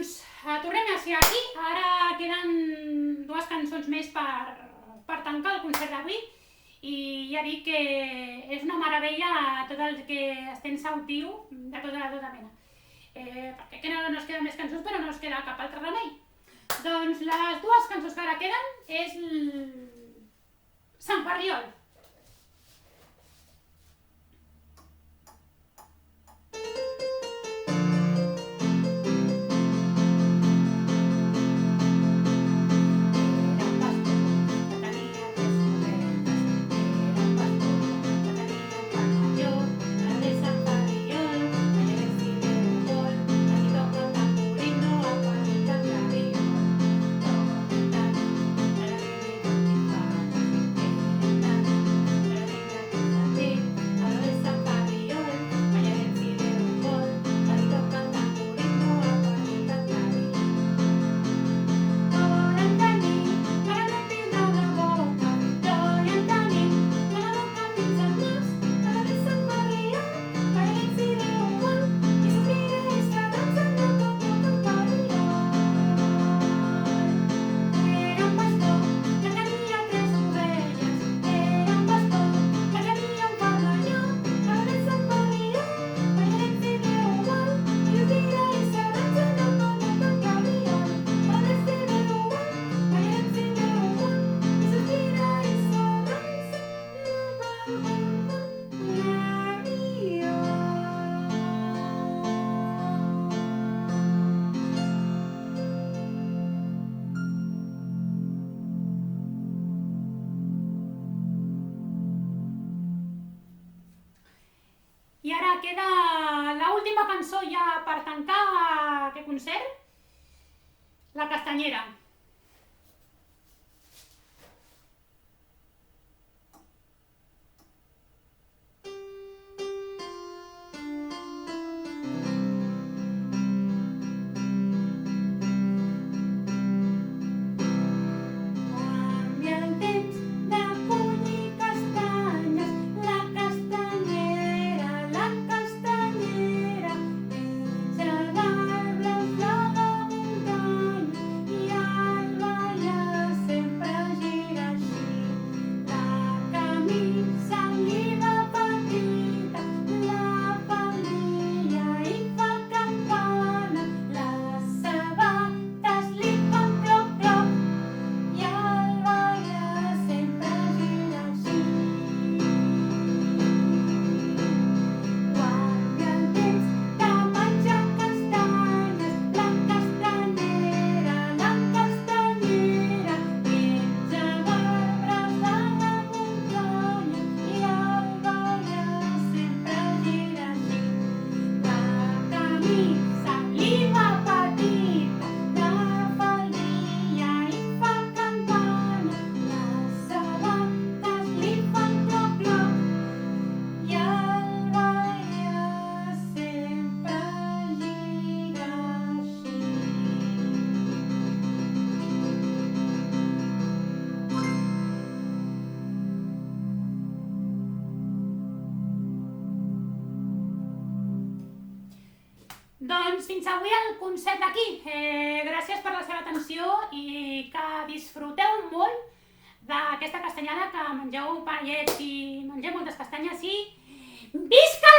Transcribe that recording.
Doncs tornem a ser aquí. Ara queden dues cançons més per tancar el concert d'avui i ja dic que és una meravella tot el que estem sautiu de tota mena. Perquè que no ens queden més cançons, però no ens queda cap altre remei. Doncs les dues cançons que ara queden és Sant Ferriol. I ara queda l'última cançó ja per tancar aquest concert, La Castanyera. Doncs fins avui el concert d'aquí. Gràcies per la seva atenció i que disfruteu molt d'aquesta castanyada, que mengeu pallets i mengeu moltes castanyes i visca!